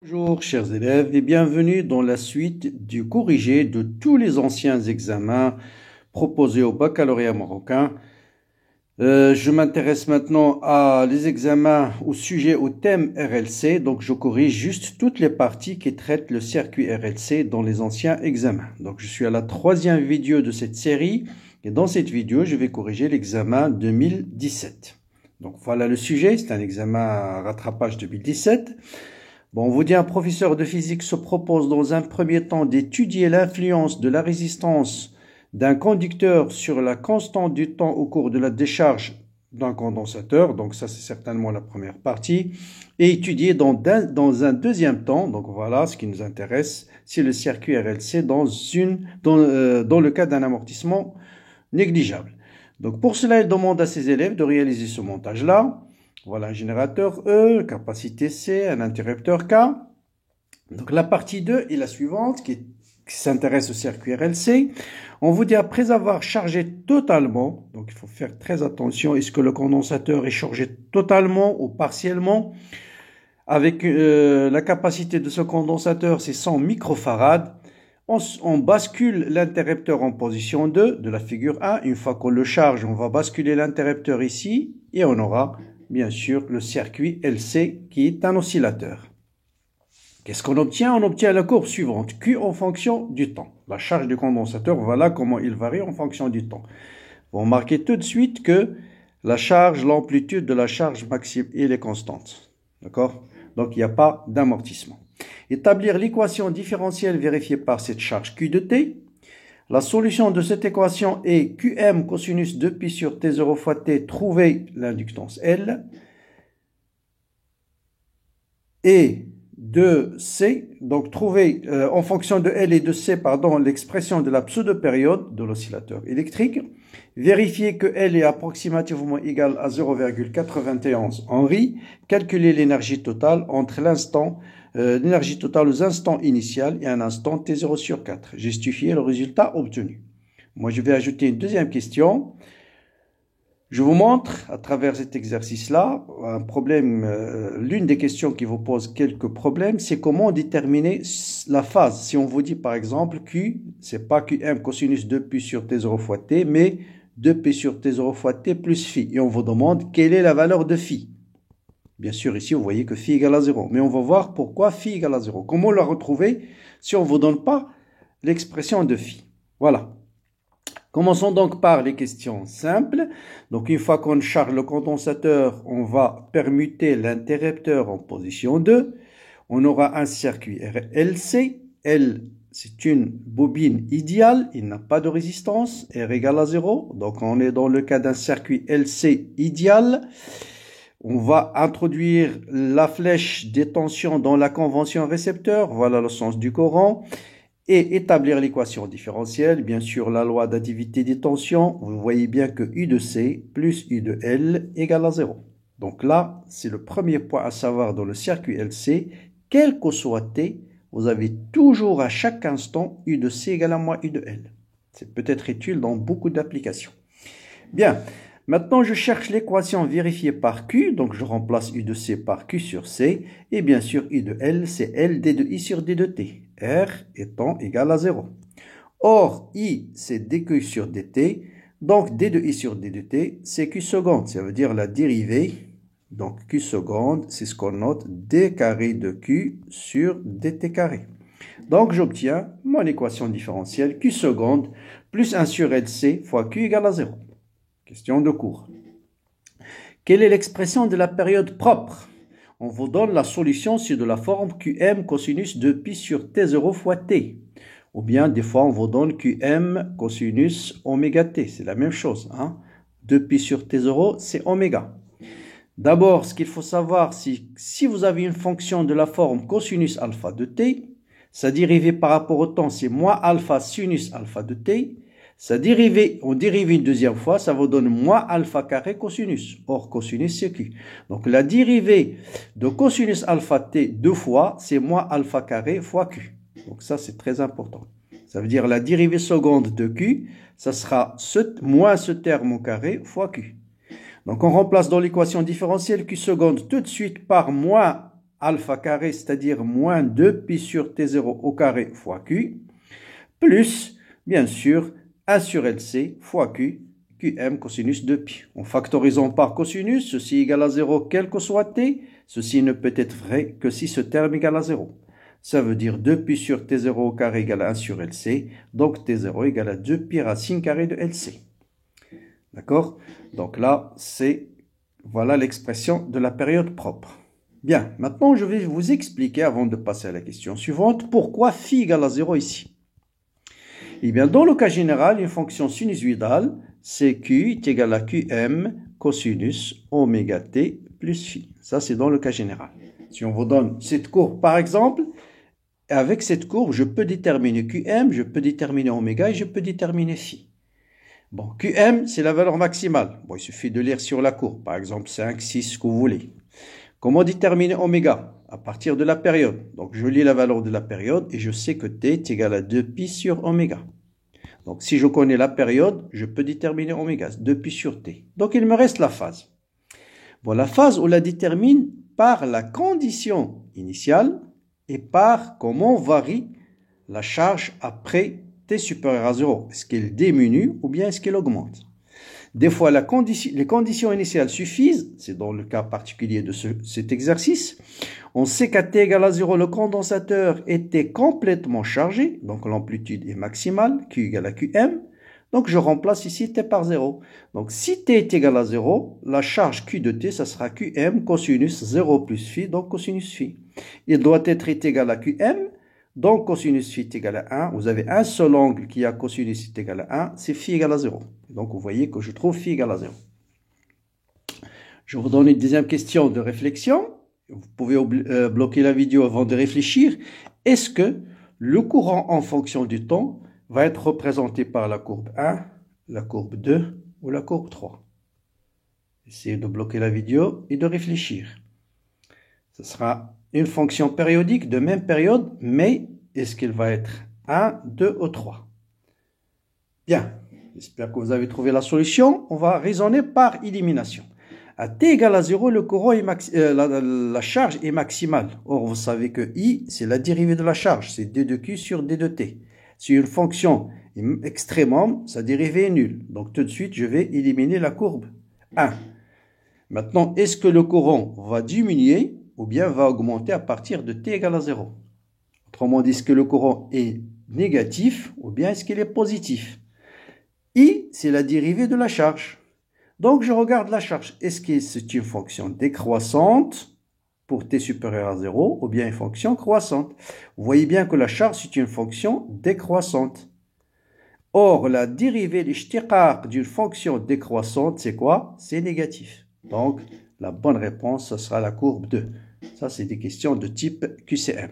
Bonjour chers élèves et bienvenue dans la suite du corrigé de tous les anciens examens proposés au baccalauréat marocain. Je m'intéresse maintenant à les examens au thème RLC, donc je corrige juste toutes les parties qui traitent le circuit RLC dans les anciens examens. Donc je suis à la troisième vidéo de cette série et dans cette vidéo je vais corriger l'examen 2017. Donc voilà le sujet, c'est un examen à rattrapage 2017. Bon, on vous dit un professeur de physique se propose dans un premier temps d'étudier l'influence de la résistance d'un conducteur sur la constante du temps au cours de la décharge d'un condensateur. Donc ça, c'est certainement la première partie. Et étudier dans un deuxième temps, donc voilà, ce qui nous intéresse, c'est le circuit RLC dans le cas d'un amortissement négligeable. Donc pour cela, il demande à ses élèves de réaliser ce montage-là. Voilà un générateur E, capacité C, un interrupteur K. Donc la partie 2 est la suivante qui s'intéresse au circuit RLC. On vous dit après avoir chargé totalement, donc il faut faire très attention, est-ce que le condensateur est chargé totalement ou partiellement? Avec la capacité de ce condensateur, c'est 100 microfarad. On bascule l'interrupteur en position 2 de la figure 1. Une fois qu'on le charge, on va basculer l'interrupteur ici et on aura bien sûr le circuit LC qui est un oscillateur. Qu'est-ce qu'on obtient? On obtient la courbe suivante, Q en fonction du temps. La charge du condensateur, voilà comment il varie en fonction du temps. Vous remarquez tout de suite que la charge, l'amplitude de la charge maximale, elle est constante. D'accord? Donc il n'y a pas d'amortissement. Établir l'équation différentielle vérifiée par cette charge Q de T. La solution de cette équation est Qm cosinus 2pi sur T0 fois T, trouver l'inductance L. Et de C, donc trouver en fonction de L et de C, pardon, l'expression de la pseudo-période de l'oscillateur électrique. Vérifier que L est approximativement égal à 0,91 Henri. Calculer l'énergie totale entre l'énergie totale aux instants initial et un instant T0 sur 4. Justifier le résultat obtenu. Moi, je vais ajouter une deuxième question. Je vous montre à travers cet exercice-là un problème. L'une des questions qui vous pose quelques problèmes, c'est comment déterminer la phase. Si on vous dit par exemple Q, c'est pas Qm cosinus 2pi sur T0 fois T, mais 2pi sur T0 fois T plus phi. Et on vous demande quelle est la valeur de phi. Bien sûr, ici, vous voyez que phi égale à 0. Mais on va voir pourquoi phi égale à 0. Comment la retrouver si on ne vous donne pas l'expression de phi? Voilà. Commençons donc par les questions simples. Donc, une fois qu'on charge le condensateur, on va permuter l'interrupteur en position 2. On aura un circuit RLC. L, c'est une bobine idéale. Il n'a pas de résistance. R égale à 0. Donc, on est dans le cas d'un circuit LC idéal. On va introduire la flèche des tensions dans la convention récepteur. Voilà le sens du Coran. Et établir l'équation différentielle. Bien sûr, la loi d'additivité des tensions. Vous voyez bien que U de C plus U de L égale à 0. Donc là, c'est le premier point à savoir dans le circuit LC. Quel que soit T, vous avez toujours à chaque instant U de C égale à moins U de L. C'est peut-être utile dans beaucoup d'applications. Bien. Maintenant, je cherche l'équation vérifiée par Q, donc je remplace U de C par Q sur C, et bien sûr U de L, c'est L d de I sur d de T, R étant égal à 0. Or, I, c'est dQ sur dt, donc d de I sur d de T, c'est Q seconde, ça veut dire la dérivée, donc Q seconde, c'est ce qu'on note, d carré de Q sur dt carré. Donc, j'obtiens mon équation différentielle Q seconde plus 1 sur LC fois Q égale à 0. Question de cours. Quelle est l'expression de la période propre? On vous donne la solution sur de la forme Qm cosinus 2pi sur T0 fois T. Ou bien des fois on vous donne Qm cosinus oméga T. C'est la même chose. 2pi sur T0 c'est oméga. D'abord, ce qu'il faut savoir, c'est si vous avez une fonction de la forme cosinus alpha de T, sa dérivée par rapport au temps c'est moins alpha sinus alpha de T. Sa dérivée, on dérive une deuxième fois, ça vous donne moins alpha carré cosinus. Or, cosinus, c'est Q. Donc, la dérivée de cosinus alpha t deux fois, c'est moins alpha carré fois Q. Donc, ça, c'est très important. Ça veut dire la dérivée seconde de Q, ça sera moins ce terme au carré fois Q. Donc, on remplace dans l'équation différentielle Q seconde tout de suite par moins alpha carré, c'est-à-dire moins 2 pi sur T0 au carré fois Q, plus, bien sûr, 1 sur LC fois Q, QM cosinus de pi. En factorisant par cosinus, ceci égale à 0 quel que soit T, ceci ne peut être vrai que si ce terme égale à 0. Ça veut dire 2 pi sur T0 au carré égale à 1 sur LC, donc T0 égale à 2 pi racine carrée de LC. D'accord? Donc là, voilà l'expression de la période propre. Bien, maintenant je vais vous expliquer, avant de passer à la question suivante, pourquoi phi égale à 0 ici. Eh bien, dans le cas général, une fonction sinusoïdale, c'est Q est égal à QM cosinus oméga T plus phi. Ça, c'est dans le cas général. Si on vous donne cette courbe, par exemple, avec cette courbe, je peux déterminer QM, je peux déterminer oméga et je peux déterminer phi. Bon, QM, c'est la valeur maximale. Bon, il suffit de lire sur la courbe, par exemple 5, 6, ce que vous voulez. Comment déterminer oméga? À partir de la période. Donc, je lis la valeur de la période et je sais que T est égal à 2 pi sur oméga. Donc, si je connais la période, je peux déterminer oméga, 2 pi sur T. Donc, il me reste la phase. Bon, la phase, on la détermine par la condition initiale et par comment varie la charge après T supérieur à 0. Est-ce qu'elle diminue ou bien est-ce qu'elle augmente? Des fois, les conditions initiales suffisent, c'est dans le cas particulier de cet exercice. On sait qu'à T égale à 0, le condensateur était complètement chargé, donc l'amplitude est maximale, Q égale à QM. Donc je remplace ici T par 0. Donc si T est égal à 0, la charge Q de T, ça sera QM cosinus 0 plus phi, donc cosinus phi. Il doit être égal à QM, donc cosinus phi est égal à 1. Vous avez un seul angle qui a cosinus est égal à 1, c'est phi égal à 0. Donc vous voyez que je trouve phi égal à 0. Je vous donne une deuxième question de réflexion. Vous pouvez bloquer la vidéo avant de réfléchir. Est-ce que le courant en fonction du temps va être représenté par la courbe 1, la courbe 2 ou la courbe 3? Essayez de bloquer la vidéo et de réfléchir. Ce sera une fonction périodique de même période, mais est-ce qu'elle va être 1, 2 ou 3? Bien, j'espère que vous avez trouvé la solution. On va raisonner par élimination. À T égale à 0, le courant est la charge est maximale. Or, vous savez que I, c'est la dérivée de la charge. C'est d de Q sur d de T. Si une fonction est extrémum, sa dérivée est nulle. Donc, tout de suite, je vais éliminer la courbe 1. Maintenant, est-ce que le courant va diminuer ou bien va augmenter à partir de T égale à 0? Autrement dit, est-ce que le courant est négatif ou bien est-ce qu'il est positif? I, c'est la dérivée de la charge. Donc, je regarde la charge. Est-ce que c'est une fonction décroissante pour T supérieur à 0 ou bien une fonction croissante? Vous voyez bien que la charge, c'est une fonction décroissante. Or, la dérivée, l'ishtiqaq d'une fonction décroissante, c'est quoi? C'est négatif. Donc, la bonne réponse, ce sera la courbe 2. Ça, c'est des questions de type QCM,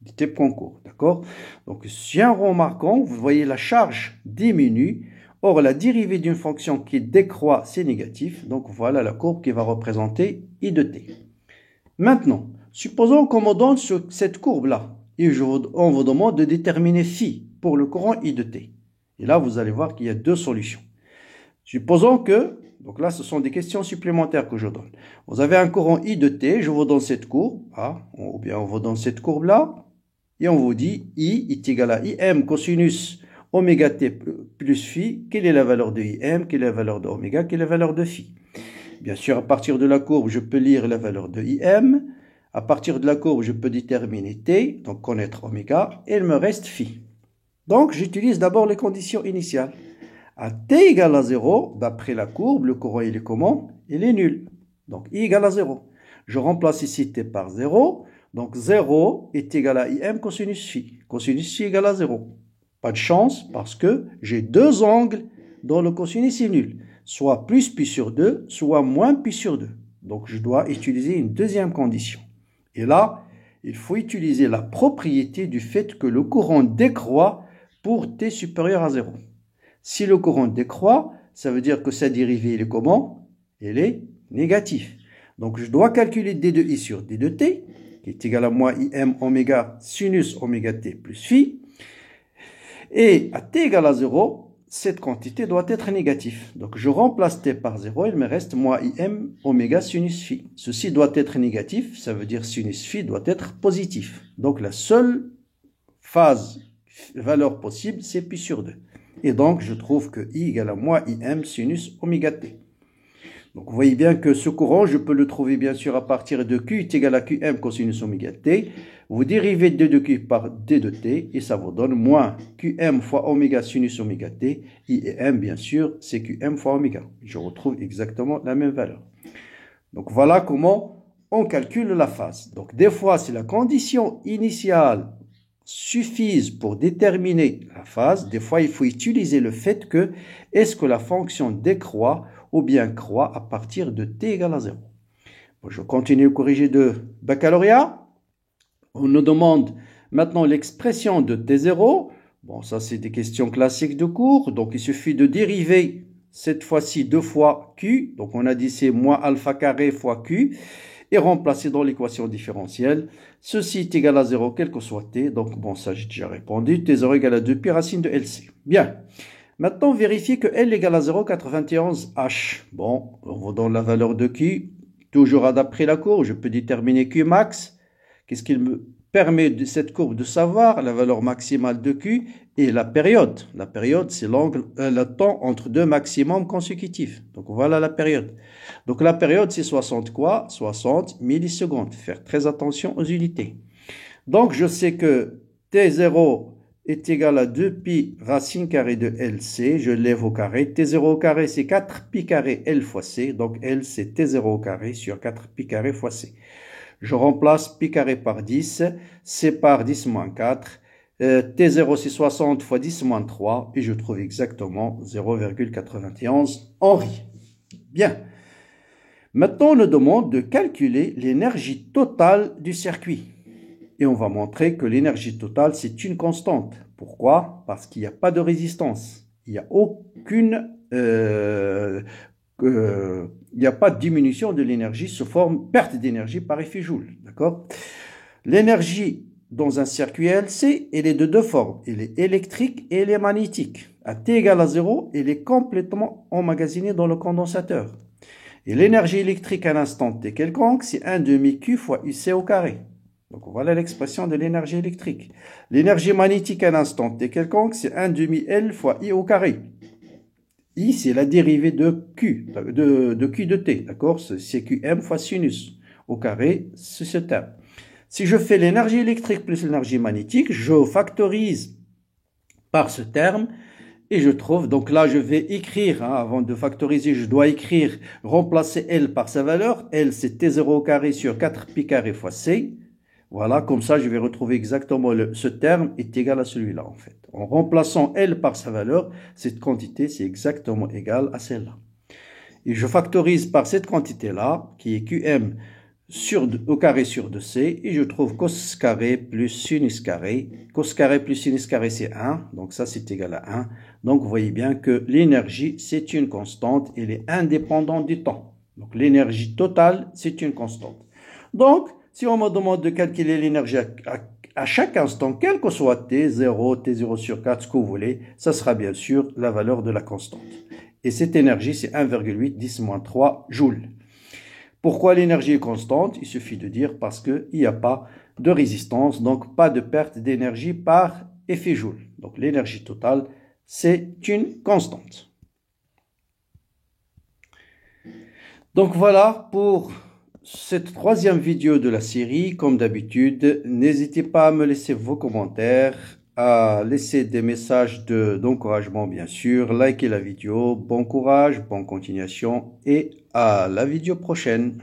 de type concours. D'accord? Donc, si en remarquant, vous voyez la charge diminue. Or, la dérivée d'une fonction qui décroît, c'est négatif. Donc, voilà la courbe qui va représenter I de t. Maintenant, supposons qu'on me donne cette courbe-là. Et on vous demande de déterminer phi pour le courant I de t. Et là, vous allez voir qu'il y a deux solutions. Supposons que, donc là, ce sont des questions supplémentaires que je donne. Vous avez un courant I de t, je vous donne cette courbe, ou bien on vous donne cette courbe-là, et on vous dit I est égal à Im cosinus oméga t plus phi, quelle est la valeur de Im, quelle est la valeur de oméga, quelle est la valeur de phi. Bien sûr, à partir de la courbe, je peux lire la valeur de Im. À partir de la courbe, je peux déterminer t, donc connaître oméga, et il me reste phi. Donc, j'utilise d'abord les conditions initiales. À t égale à 0, d'après la courbe, le courant, il est comment? Il est nul. Donc, I égale à 0. Je remplace ici t par 0. Donc, 0 est égal à Im cosinus phi. Cosinus phi égale à 0. Pas de chance parce que j'ai deux angles dont le cosinus est nul. Soit plus pi sur 2, soit moins pi sur 2. Donc, je dois utiliser une deuxième condition. Et là, il faut utiliser la propriété du fait que le courant décroît pour t supérieur à 0. Si le courant décroît, ça veut dire que sa dérivée, elle est comment? Elle est négative. Donc, je dois calculer d de I sur d de t, qui est égal à moins Im oméga sinus oméga t plus phi. Et à t égale à 0, cette quantité doit être négative. Donc, je remplace t par 0, il me reste moins im oméga sinus phi. Ceci doit être négatif, ça veut dire sinus phi doit être positif. Donc, la seule valeur possible, c'est pi sur 2. Et donc, je trouve que I égale à moins im sinus oméga t. Donc, vous voyez bien que ce courant, je peux le trouver bien sûr à partir de Q est égal à Qm cosinus oméga t. Vous dérivez d de Q par d de t et ça vous donne moins Qm fois oméga sinus oméga t. I et M, bien sûr, c'est Qm fois oméga. Je retrouve exactement la même valeur. Donc, voilà comment on calcule la phase. Donc, des fois, si la condition initiale suffise pour déterminer la phase, des fois, il faut utiliser le fait que est-ce que la fonction décroît ou bien croît à partir de t égale à 0. Bon, je continue à corriger de baccalauréat. On nous demande maintenant l'expression de t0. Bon, ça, c'est des questions classiques de cours. Donc, il suffit de dériver cette fois-ci 2 fois q. Donc, on a dit c'est moins alpha carré fois q. Et remplacer dans l'équation différentielle. Ceci est égal à 0, quel que soit t. Donc, bon, ça, j'ai déjà répondu. T0 égale à 2 pi racine de LC. Bien. Maintenant, vérifiez que L égale à 0,91H. Bon, on vous donne la valeur de Q. Toujours d'après la courbe, je peux déterminer Q max. Qu'est-ce qu'il me permet de cette courbe de savoir? La valeur maximale de Q et la période. La période, c'est le temps entre deux maximums consécutifs. Donc, voilà la période. Donc, la période, c'est 60 quoi? 60 millisecondes. Faire très attention aux unités. Donc, je sais que T0 est égal à 2 pi racine carrée de LC, je lève au carré, T0 au carré c'est 4 pi carré L fois C, donc L c'est T0 au carré sur 4 pi carré fois C. Je remplace pi carré par 10, C par 10 moins 4, T0 c'est 60 fois 10 moins 3, et je trouve exactement 0,91 Henri. Bien. Maintenant on nous demande de calculer l'énergie totale du circuit. Et on va montrer que l'énergie totale, c'est une constante. Pourquoi? Parce qu'il n'y a pas de résistance. Il n'y a aucune... il n'y a pas de diminution de l'énergie sous forme perte d'énergie par effet Joule. D'accord? L'énergie dans un circuit LC, elle est de deux formes. Elle est électrique et elle est magnétique. À T égale à 0, elle est complètement emmagasinée dans le condensateur. Et l'énergie électrique à l'instant T quelconque, c'est 1 demi Q fois UC au carré. Donc, voilà l'expression de l'énergie électrique. L'énergie magnétique à l'instant T quelconque, c'est 1 demi L fois I au carré. I, c'est la dérivée de Q, de Q de T, d'accord? C'est Qm fois sinus au carré, c'est ce terme. Si je fais l'énergie électrique plus l'énergie magnétique, je factorise par ce terme et je trouve, donc là, je vais écrire, avant de factoriser, je dois écrire, remplacer L par sa valeur. L, c'est T0 au carré sur 4 pi carré fois C. Voilà, comme ça, je vais retrouver exactement ce terme est égal à celui-là, en fait. En remplaçant L par sa valeur, cette quantité, c'est exactement égal à celle-là. Et je factorise par cette quantité-là, qui est Qm au carré sur 2C, et je trouve cos carré plus sinus carré. Cos carré plus sinus carré, c'est 1, donc ça, c'est égal à 1. Donc, vous voyez bien que l'énergie, c'est une constante, elle est indépendante du temps. Donc, l'énergie totale, c'est une constante. Donc, si on me demande de calculer l'énergie à chaque instant, quel que soit T0, T0 sur 4, ce que vous voulez, ça sera bien sûr la valeur de la constante. Et cette énergie, c'est 1,8 10-3 joules. Pourquoi l'énergie est constante? Il suffit de dire parce qu'il n'y a pas de résistance, donc pas de perte d'énergie par effet Joule. Donc l'énergie totale, c'est une constante. Donc voilà pour cette troisième vidéo de la série. Comme d'habitude, n'hésitez pas à me laisser vos commentaires, à laisser des messages d'encouragement bien sûr, likez la vidéo, bon courage, bonne continuation et à la vidéo prochaine.